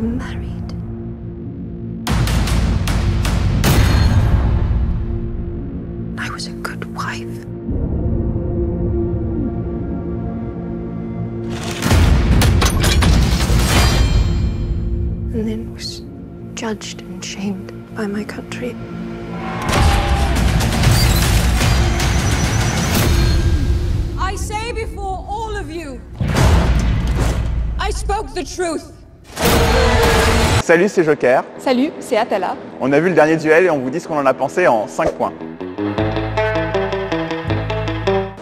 I'm married. I was a good wife. And then was judged and shamed by my country. I say before all of you, I spoke the truth. Salut, c'est Joker. Salut, c'est Atala. On a vu le dernier duel et on vous dit ce qu'on en a pensé en 5 points.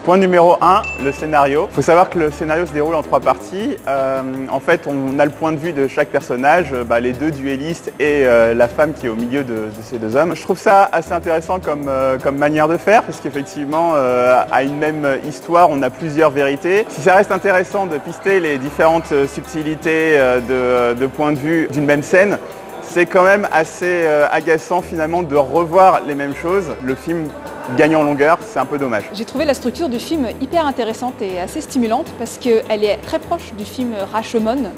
Point numéro 1, le scénario. Il faut savoir que le scénario se déroule en 3 parties. En fait, on a le point de vue de chaque personnage, les 2 duellistes et la femme qui est au milieu de ces 2 hommes. Je trouve ça assez intéressant comme manière de faire, parce qu'effectivement, à une même histoire, on a plusieurs vérités. Si ça reste intéressant de pister les différentes subtilités de point de vue d'une même scène, c'est quand même assez agaçant finalement de revoir les mêmes choses. Le film gagne en longueur, c'est un peu dommage. J'ai trouvé la structure du film hyper intéressante et assez stimulante parce qu'elle est très proche du film Rashomon,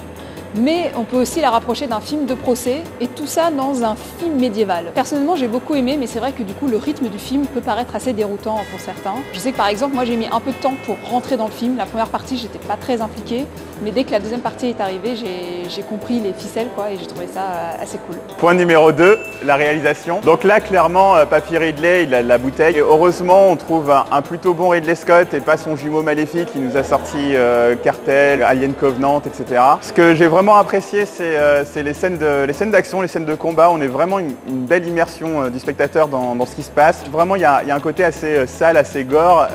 mais on peut aussi la rapprocher d'un film de procès et tout ça dans un film médiéval. Personnellement, j'ai beaucoup aimé, mais c'est vrai que du coup, le rythme du film peut paraître assez déroutant pour certains. Je sais que par exemple, moi j'ai mis un peu de temps pour rentrer dans le film. La première partie, j'étais pas très impliquée, mais dès que la deuxième partie est arrivée, j'ai compris les ficelles et j'ai trouvé ça assez cool. Point numéro 2, la réalisation. Donc là, clairement, Papy Ridley, il a la bouteille. Et heureusement, on trouve un plutôt bon Ridley Scott et pas son jumeau maléfique qui nous a sorti Cartel, Alien Covenant, etc. Ce que j'ai vraiment apprécié, c'est les scènes d'action, les scènes de combat. On est vraiment une belle immersion du spectateur dans ce qui se passe. Vraiment, il y a un côté assez sale, assez gore,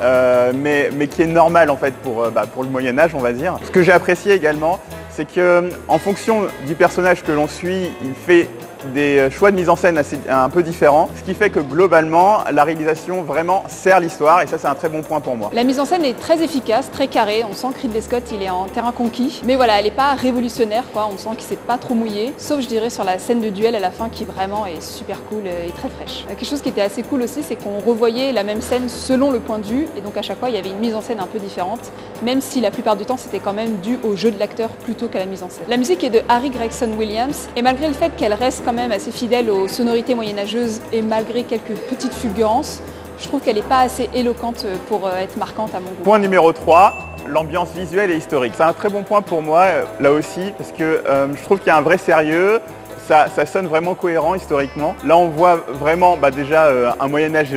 mais qui est normal en fait pour le Moyen-Âge, on va dire. Ce que j'ai apprécié également, c'est qu'en fonction du personnage que l'on suit, il fait des choix de mise en scène un peu différents, ce qui fait que globalement, la réalisation vraiment sert l'histoire et ça c'est un très bon point pour moi. La mise en scène est très efficace, très carrée, on sent que Ridley Scott il est en terrain conquis, mais voilà, elle n'est pas révolutionnaire, on sent qu'il s'est pas trop mouillé, sauf je dirais sur la scène de duel à la fin qui vraiment est super cool et très fraîche. Quelque chose qui était assez cool aussi, c'est qu'on revoyait la même scène selon le point de vue et donc à chaque fois il y avait une mise en scène un peu différente, même si la plupart du temps c'était quand même dû au jeu de l'acteur plutôt qu'à la mise en scène. La musique est de Harry Gregson Williams et malgré le fait qu'elle reste quand même assez fidèle aux sonorités moyenâgeuses et malgré quelques petites fulgurances, je trouve qu'elle n'est pas assez éloquente pour être marquante à mon goût. Point numéro 3, l'ambiance visuelle et historique. C'est un très bon point pour moi, là aussi, parce que je trouve qu'il y a un vrai sérieux. Ça sonne vraiment cohérent historiquement. Là, on voit vraiment déjà un Moyen-Âge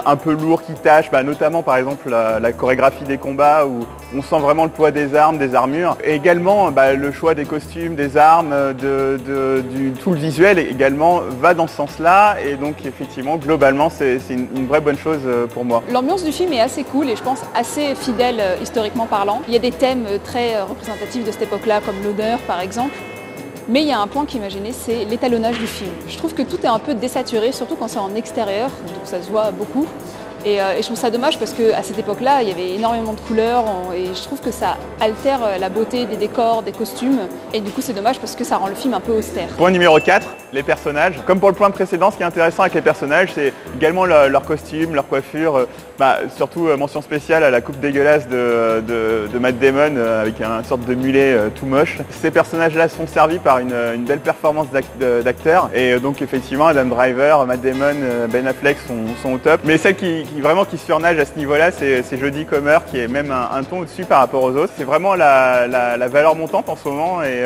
un peu lourd qui tâche, notamment par exemple la chorégraphie des combats où on sent vraiment le poids des armes, des armures. Et également, le choix des costumes, des armes, tout le visuel également va dans ce sens-là. Et donc, effectivement, globalement, c'est une vraie bonne chose pour moi. L'ambiance du film est assez cool et je pense assez fidèle historiquement parlant. Il y a des thèmes très représentatifs de cette époque-là, comme l'odeur par exemple. Mais il y a un point qui m'a gêné, c'est l'étalonnage du film. Je trouve que tout est un peu désaturé, surtout quand c'est en extérieur, donc ça se voit beaucoup. Et je trouve ça dommage parce qu'à cette époque-là, il y avait énormément de couleurs et je trouve que ça altère la beauté des décors, des costumes. Et du coup, c'est dommage parce que ça rend le film un peu austère. Point numéro 4, les personnages. Comme pour le point précédent, ce qui est intéressant avec les personnages, c'est également leurs costumes, leur coiffure. Surtout mention spéciale à la coupe dégueulasse de Matt Damon avec une sorte de mulet tout moche. Ces personnages-là sont servis par une belle performance d'acteurs. Et donc effectivement, Adam Driver, Matt Damon, Ben Affleck sont au top. Mais celle qui surnage à ce niveau-là, c'est Jodie Comer qui est même un ton au-dessus par rapport aux autres. C'est vraiment la valeur montante en ce moment et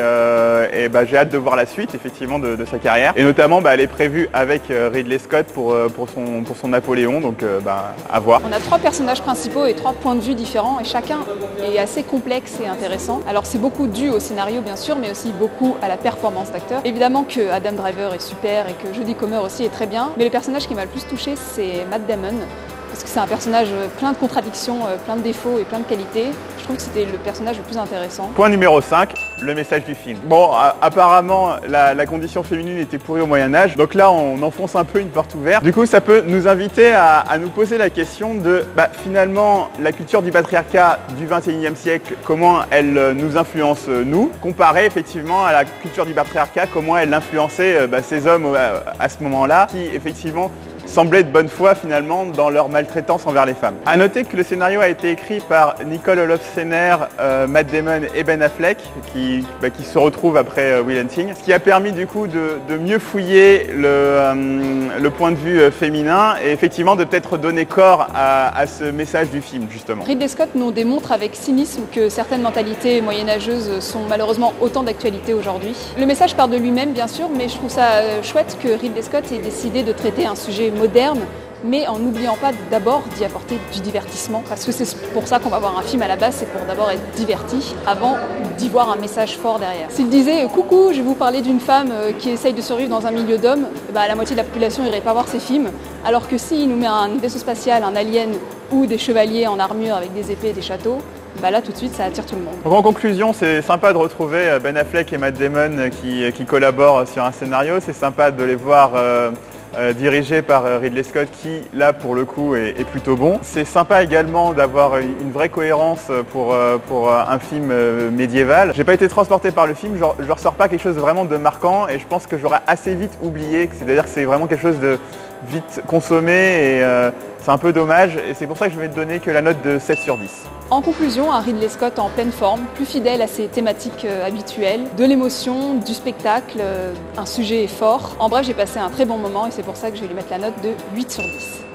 j'ai hâte de voir la suite effectivement de sa carrière. Et notamment, elle est prévue avec Ridley Scott pour son Napoléon, donc à voir. On a 3 personnages principaux et 3 points de vue différents et chacun est assez complexe et intéressant. Alors c'est beaucoup dû au scénario bien sûr, mais aussi beaucoup à la performance d'acteur. Évidemment que Adam Driver est super et que Jodie Comer aussi est très bien, mais le personnage qui m'a le plus touché c'est Matt Damon. Parce que c'est un personnage plein de contradictions, plein de défauts et plein de qualités. Je trouve que c'était le personnage le plus intéressant. Point numéro 5, le message du film. Bon, apparemment, la condition féminine était pourrie au Moyen-Âge. Donc là, on enfonce un peu une porte ouverte. Du coup, ça peut nous inviter à nous poser la question de, finalement, la culture du patriarcat du XXIe siècle, comment elle nous influence, nous, comparé effectivement à la culture du patriarcat, comment elle influençait ces hommes à ce moment-là, qui effectivement semblaient de bonne foi finalement dans leur maltraitance envers les femmes. A noter que le scénario a été écrit par Nicole Holofcener, Matt Damon et Ben Affleck, qui se retrouvent après Will Hunting, ce qui a permis du coup de mieux fouiller le point de vue féminin et effectivement de peut-être donner corps à ce message du film justement. Ridley Scott nous démontre avec cynisme que certaines mentalités moyenâgeuses sont malheureusement autant d'actualité aujourd'hui. Le message part de lui-même bien sûr, mais je trouve ça chouette que Ridley Scott ait décidé de traiter un sujet moderne, mais en n'oubliant pas d'abord d'y apporter du divertissement, parce que c'est pour ça qu'on va voir un film à la base, c'est pour d'abord être diverti, avant d'y voir un message fort derrière. S'il disait « Coucou, je vais vous parler d'une femme qui essaye de survivre dans un milieu d'hommes », la moitié de la population n'irait pas voir ces films, alors que s'il nous met un vaisseau spatial, un alien ou des chevaliers en armure avec des épées et des châteaux, là tout de suite ça attire tout le monde. Donc en conclusion, c'est sympa de retrouver Ben Affleck et Matt Damon qui collaborent sur un scénario, c'est sympa de les voir dirigé par Ridley Scott qui, là, pour le coup, est plutôt bon. C'est sympa également d'avoir une vraie cohérence pour un film médiéval. J'ai pas été transporté par le film, je ressors pas quelque chose vraiment de marquant et je pense que j'aurais assez vite oublié, c'est-à-dire que c'est vraiment quelque chose de vite consommé et c'est un peu dommage et c'est pour ça que je vais te donner que la note de 7 sur 10. En conclusion, un Ridley Scott en pleine forme, plus fidèle à ses thématiques habituelles, de l'émotion, du spectacle, un sujet fort. En bref, j'ai passé un très bon moment et c'est pour ça que je vais lui mettre la note de 8 sur 10.